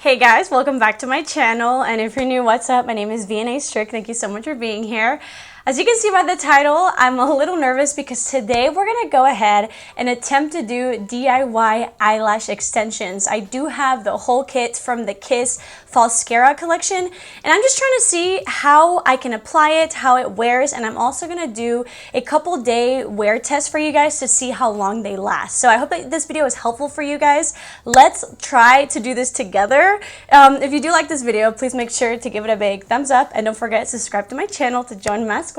Hey guys, welcome back to my channel, and if you're new, what's up? My name is vianney.strick. Thank you so much for being here. As you can see by the title, I'm a little nervous because today we're gonna go ahead and attempt to do DIY eyelash extensions. I do have the whole kit from the Kiss Falscara collection, and I'm just trying to see how I can apply it, how it wears, and I'm also gonna do a couple day wear test for you guys to see how long they last. So I hope that this video is helpful for you guys. Let's try to do this together. If you do like this video, please make sure to give it a big thumbs up, and don't forget to subscribe to my channel to join my squad.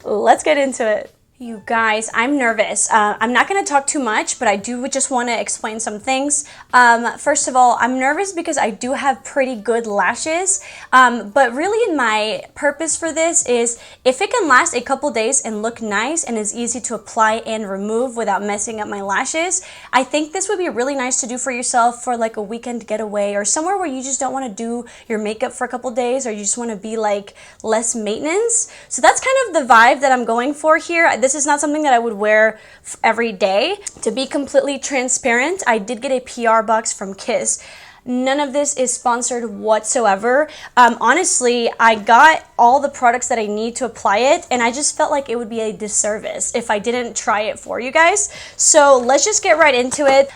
Let's get into it. You guys, I'm nervous. I'm not going to talk too much, but I do just want to explain some things. First of all, I'm nervous because I do have pretty good lashes, but really my purpose for this is if it can last a couple days and look nice and is easy to apply and remove without messing up my lashes, I think this would be really nice to do for yourself for like a weekend getaway or somewhere where you just don't want to do your makeup for a couple days, or you just want to be like less maintenance. So that's kind of the vibe that I'm going for here. This is not something that I would wear every day. To be completely transparent, I did get a PR box from Kiss. None of this is sponsored whatsoever. Honestly, I got all the products that I need to apply it, and I just felt like it would be a disservice if I didn't try it for you guys. So let's just get right into it.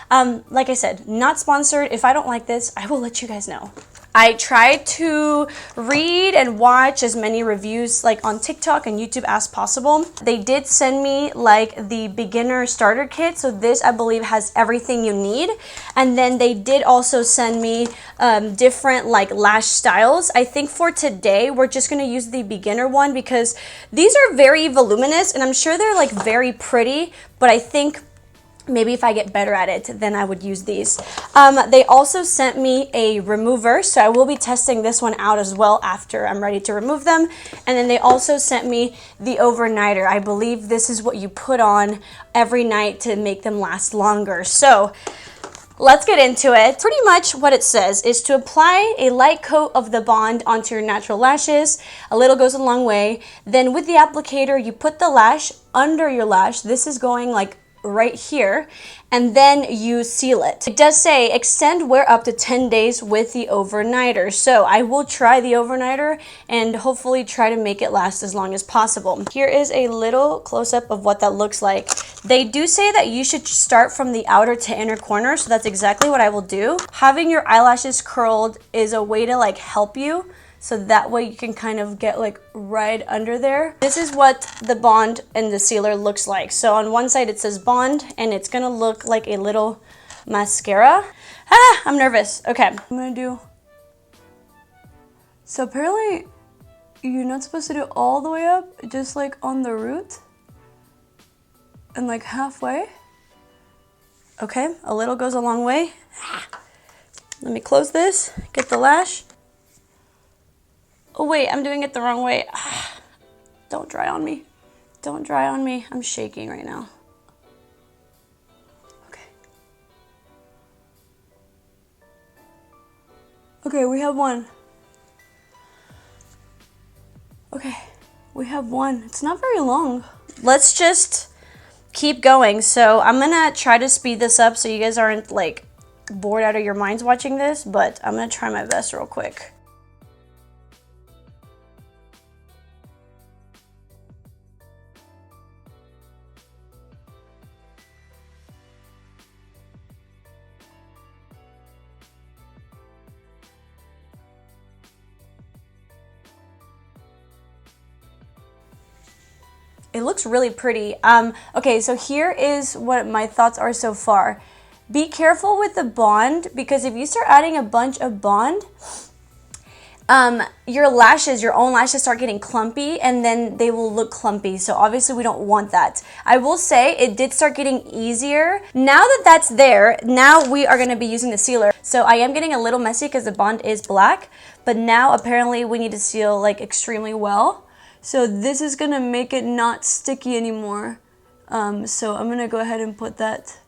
Like I said, not sponsored. If I don't like this, I will let you guys know. I tried to read and watch as many reviews like on TikTok and YouTube as possible. They did send me like the beginner starter kit, so this I believe has everything you need. And then they did also send me different like lash styles. I think for today we're just going to use the beginner one because these are very voluminous and I'm sure they're like very pretty, but I think maybe if I get better at it, then I would use these. They also sent me a remover, so I will be testing this one out as well after I'm ready to remove them. And then they also sent me the overnighter. I believe this is what you put on every night to make them last longer. So let's get into it. Pretty much what it says is to apply a light coat of the bond onto your natural lashes. A little goes a long way. Then with the applicator, you put the lash under your lash. This is going like right here, and then you seal it. It does say extend wear up to 10 days with the overnighter. So I will try the overnighter and hopefully try to make it last as long as possible. Here is a little close-up of what that looks like. They do say that you should start from the outer to inner corner, so that's exactly what I will do. Having your eyelashes curled is a way to like help you, so that way you can kind of get like right under there. This is what the bond and the sealer looks like. So on one side it says bond, and it's gonna look like a little mascara. I'm nervous. Okay, I'm gonna do. So apparently you're not supposed to do all the way up, just like on the root and like halfway. Okay, a little goes a long way. Let me close this, get the lash. Oh wait, I'm doing it the wrong way. Don't dry on me. Don't dry on me. I'm shaking right now. Okay. Okay, we have one. Okay, we have one. It's not very long. Let's just keep going. So I'm gonna try to speed this up so you guys aren't like bored out of your minds watching this, but I'm gonna try my best real quick. It looks really pretty. Okay, so here is what my thoughts are so far. Be careful with the bond, because if you start adding a bunch of bond, your own lashes start getting clumpy, and then they will look clumpy. So obviously we don't want that. I will say it did start getting easier. Now that that's there, now we are gonna be using the sealer. So I am getting a little messy because the bond is black, but now apparently we need to seal like extremely well. So this is gonna make it not sticky anymore. So I'm gonna go ahead and put that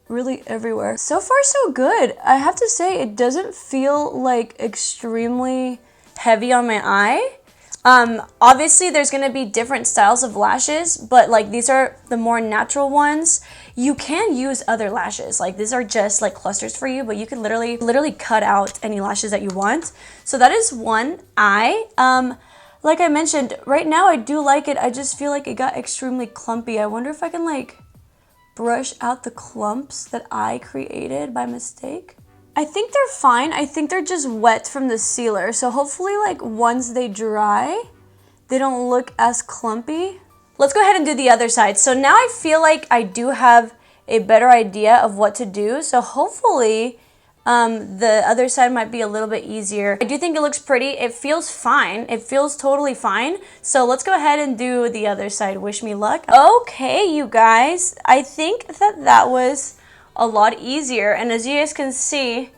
really everywhere. So far so good. I have to say it doesn't feel like extremely heavy on my eye. Obviously there's gonna be different styles of lashes, but like these are the more natural ones. You can use other lashes. Like these are just like clusters for you, but you can literally cut out any lashes that you want. So that is one eye. Like I mentioned, right now I do like it. I just feel like it got extremely clumpy. I wonder if I can like brush out the clumps that I created by mistake. I think they're fine. I think they're just wet from the sealer. So hopefully like once they dry, they don't look as clumpy. Let's go ahead and do the other side. So now I feel like I do have a better idea of what to do. So hopefully the other side might be a little bit easier. I do think it looks pretty. It feels fine. It feels totally fine. So let's go ahead and do the other side. Wish me luck. Okay, you guys. I think that was a lot easier. And as you guys can see,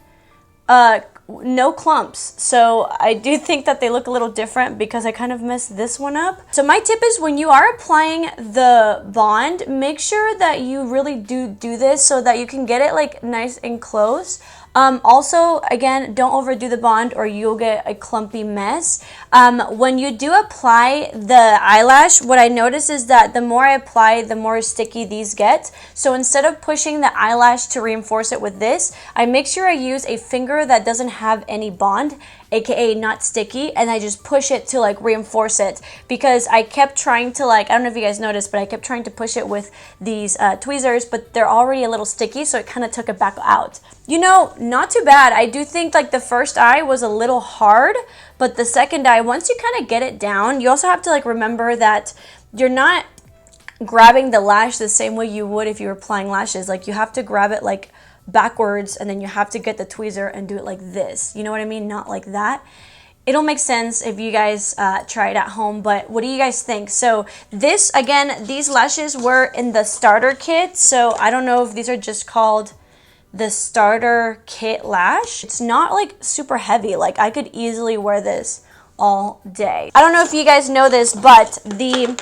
no clumps. So I do think that they look a little different because I kind of messed this one up. So my tip is when you are applying the bond, make sure that you really do this so that you can get it like nice and close. Also, again, don't overdo the bond or you'll get a clumpy mess. When you do apply the eyelash, what I notice is that the more I apply, the more sticky these get. So instead of pushing the eyelash to reinforce it with this, I make sure I use a finger that doesn't have any bond, aka not sticky, and I just push it to like reinforce it, because I kept trying to like, I don't know if you guys noticed, but I kept trying to push it with these tweezers, but they're already a little sticky, so it kind of took it back out. You know, not too bad. I do think like the first eye was a little hard, but the second eye, once you kind of get it down, you also have to like remember that you're not grabbing the lash the same way you would if you were applying lashes. Like you have to grab it like backwards, and then you have to get the tweezer and do it like this. You know what I mean? Not like that. It'll make sense if you guys try it at home, but what do you guys think? So this, again, these lashes were in the starter kit, so I don't know if these are just called the starter kit lash. It's not like super heavy. Like I could easily wear this all day. I don't know if you guys know this, but the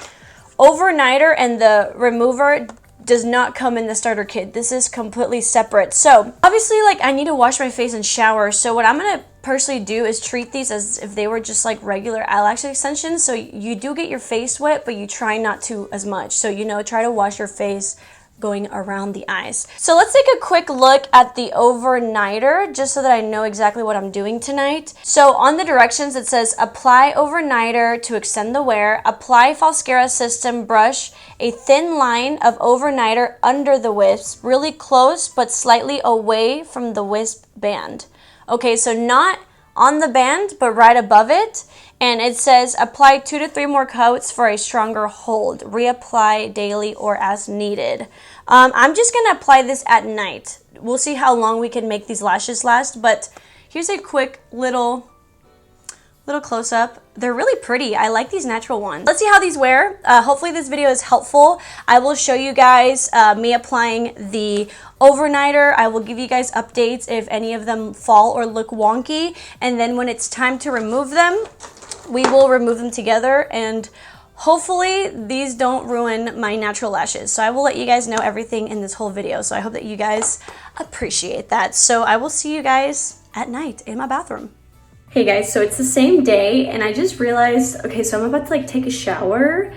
overnighter and the remover does not come in the starter kit. This is completely separate. So obviously like I need to wash my face and shower. So what I'm gonna personally do is treat these as if they were just like regular eyelash extensions. So you do get your face wet, but you try not to as much. So you know, try to wash your face going around the eyes. So let's take a quick look at the overnighter just so that I know exactly what I'm doing tonight. So on the directions it says apply overnighter to extend the wear, apply Falscara system brush, a thin line of overnighter under the wisp, really close but slightly away from the wisp band. Okay, so not on the band but right above it. And it says apply 2 to 3 more coats for a stronger hold. Reapply daily or as needed. I'm just gonna apply this at night. We'll see how long we can make these lashes last, but here's a quick little close up. They're really pretty. I like these natural ones. Let's see how these wear. Hopefully this video is helpful. I will show you guys me applying the overnighter. I will give you guys updates if any of them fall or look wonky. And then when it's time to remove them, we will remove them together, and hopefully these don't ruin my natural lashes. So I will let you guys know everything in this whole video. So I hope that you guys appreciate that. So I will see you guys at night in my bathroom. Hey guys, so it's the same day and I just realized, okay, so I'm about to like take a shower.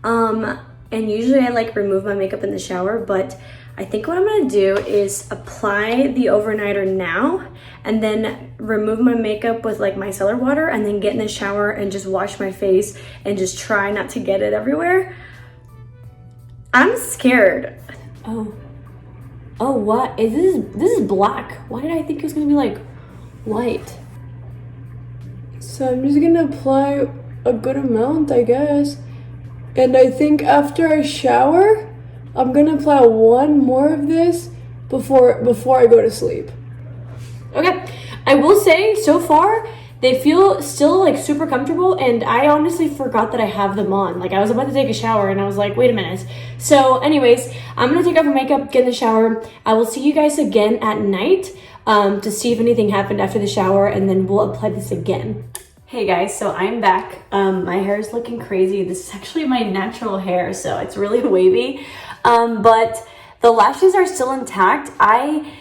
And usually I like remove my makeup in the shower, but I think what I'm gonna do is apply the overnighter now and then remove my makeup with like micellar water and then get in the shower and just wash my face and just try not to get it everywhere. I'm scared. Oh, what? This is black. Why did I think it was gonna be like white? So I'm just gonna apply a good amount, I guess. And I think after I shower, I'm gonna apply one more of this before I go to sleep. Okay, I will say so far they feel still like super comfortable, and I honestly forgot that I have them on. Like I was about to take a shower and I was like, wait a minute. So anyways, I'm gonna take off my makeup, get in the shower. I will see you guys again at night to see if anything happened after the shower, and then we'll apply this again. Hey guys, so I'm back. My hair is looking crazy. This is actually my natural hair, so it's really wavy. But the lashes are still intact. I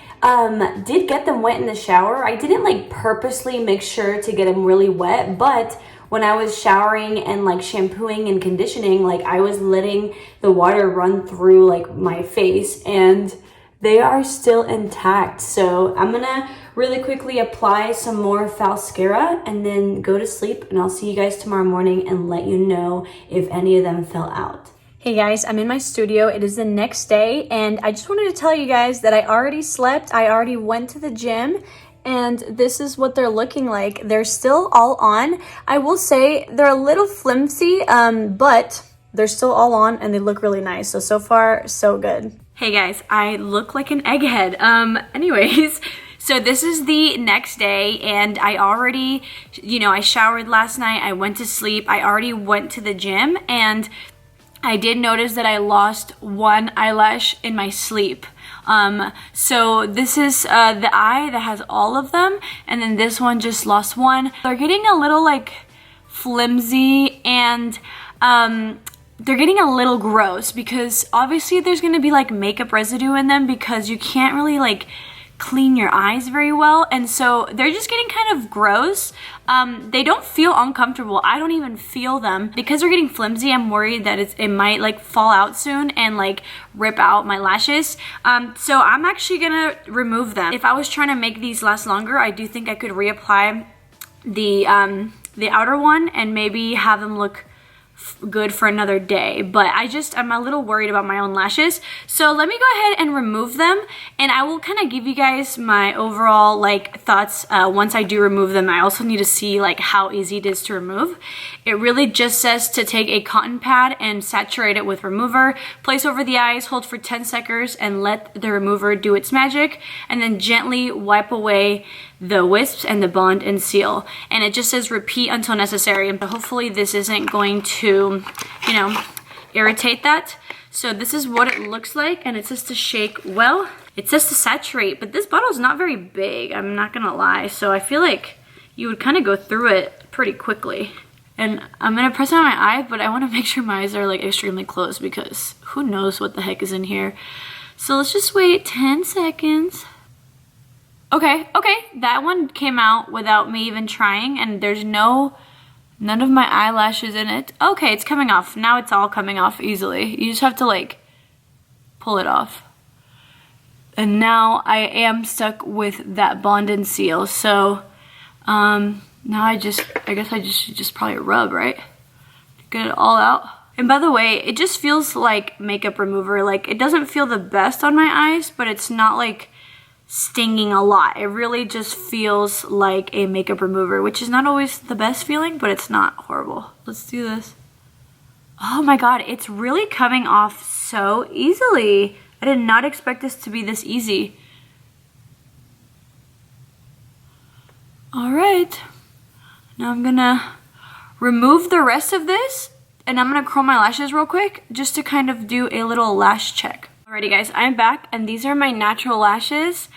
did get them wet in the shower. I didn't like purposely make sure to get them really wet, but when I was showering and like shampooing and conditioning, like I was letting the water run through like my face and they are still intact. So I'm gonna really quickly apply some more Falscara and then go to sleep, and I'll see you guys tomorrow morning and let you know if any of them fell out. Hey guys, I'm in my studio. It is the next day and I just wanted to tell you guys that I already slept. I already went to the gym and this is what they're looking like. They're still all on. I will say they're a little flimsy, but they're still all on and they look really nice. So far, so good. Hey guys, I look like an egghead. Anyways, so this is the next day and I already, I showered last night. I went to sleep. I already went to the gym and I did notice that I lost one eyelash in my sleep. So this is the eye that has all of them, and then this one just lost one. They're getting a little like flimsy and they're getting a little gross because obviously there's gonna be like makeup residue in them because you can't really like clean your eyes very well, and so they're just getting kind of gross. They don't feel uncomfortable. I don't even feel them. Because they're getting flimsy, I'm worried that it might like fall out soon and like rip out my lashes. So I'm actually gonna remove them. If I was trying to make these last longer, I do think I could reapply the outer one and maybe have them look good for another day, but I'm a little worried about my own lashes. So let me go ahead and remove them, and I will kind of give you guys my overall like thoughts once I do remove them. I also need to see like how easy it is to remove. It really just says to take a cotton pad and saturate it with remover, place over the eyes, hold for 10 seconds and let the remover do its magic, and then gently wipe away the wisps and the bond and seal. And it just says repeat until necessary, but hopefully this isn't going to, irritate that. So this is what it looks like, and it says to shake well. It says to saturate, but this bottle is not very big, I'm not gonna lie. So I feel like you would kind of go through it pretty quickly. And I'm gonna press it on my eye, but I wanna make sure my eyes are like extremely closed because who knows what the heck is in here. So let's just wait 10 seconds. Okay, that one came out without me even trying, and there's none of my eyelashes in it. Okay, it's coming off. Now it's all coming off easily. You just have to like pull it off. And now I am stuck with that bond and seal. So now I guess I should just probably rub, right? Get it all out. And by the way, it just feels like makeup remover. Like it doesn't feel the best on my eyes, but it's not like stinging a lot. It really just feels like a makeup remover, which is not always the best feeling, but it's not horrible. Let's do this. Oh my god, it's really coming off so easily. I did not expect this to be this easy. All right, now I'm gonna remove the rest of this and I'm gonna curl my lashes real quick just to kind of do a little lash check. Alrighty guys, I'm back and these are my natural lashes.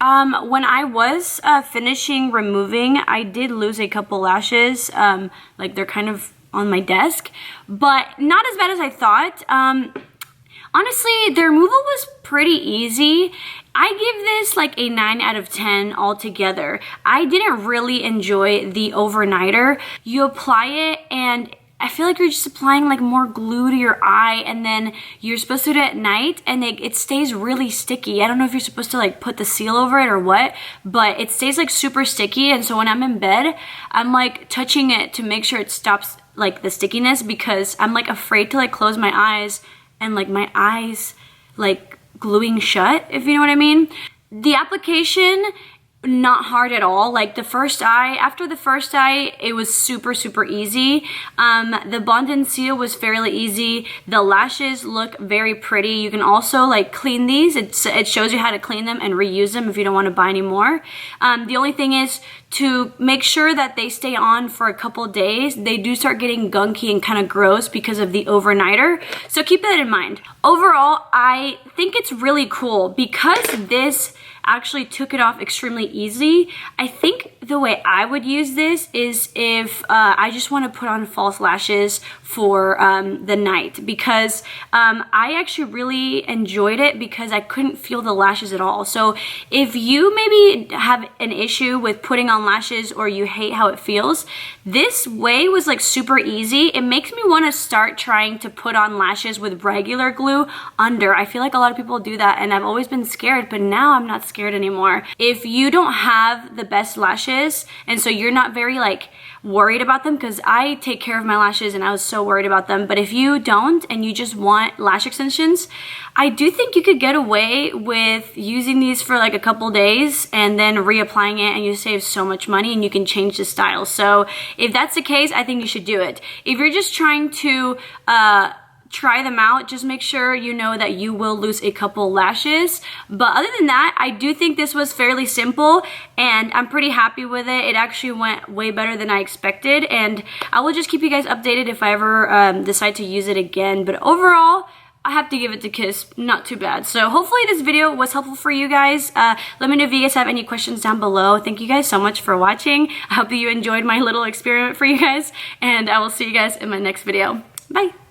When I was finishing removing, I did lose a couple lashes. Like they're kind of on my desk, but not as bad as I thought. Honestly, the removal was pretty easy. I give this like a 9 out of 10 altogether. I didn't really enjoy the overnighter. You apply it and I feel like you're just applying like more glue to your eye, and then you're supposed to do it at night and it stays really sticky. I don't know if you're supposed to like put the seal over it or what, but it stays like super sticky, and so when I'm in bed, I'm like touching it to make sure it stops like the stickiness because I'm like afraid to like close my eyes and like my eyes like gluing shut, if you know what I mean. The application, not hard at all. Like the first eye, after the first eye, it was super easy. The bond and seal was fairly easy. The lashes look very pretty. You can also like clean these. It shows you how to clean them and reuse them if you don't want to buy any more. The only thing is to make sure that they stay on for a couple days. They do start getting gunky and kind of gross because of the overnighter. So keep that in mind. Overall, I think it's really cool because this actually took it off extremely easy. I think the way I would use this is if I just want to put on false lashes for the night, because I actually really enjoyed it because I couldn't feel the lashes at all. So if you maybe have an issue with putting on lashes or you hate how it feels, this way was like super easy. It makes me want to start trying to put on lashes with regular glue under. I feel like a lot of people do that and I've always been scared, but now I'm not scared anymore. If you don't have the best lashes, and so you're not very like worried about them, because I take care of my lashes and I was so worried about them, but if you don't and you just want lash extensions, I do think you could get away with using these for like a couple days and then reapplying it, and you save so much money and you can change the style. So if that's the case, I think you should do it. If you're just trying to try them out, just make sure you know that you will lose a couple lashes. But other than that, I do think this was fairly simple and I'm pretty happy with it. It actually went way better than I expected, and I will just keep you guys updated if I ever decide to use it again. But overall, I have to give it to Kiss, not too bad. So hopefully this video was helpful for you guys. Let me know if you guys have any questions down below. Thank you guys so much for watching. I hope that you enjoyed my little experiment for you guys, and I will see you guys in my next video. Bye.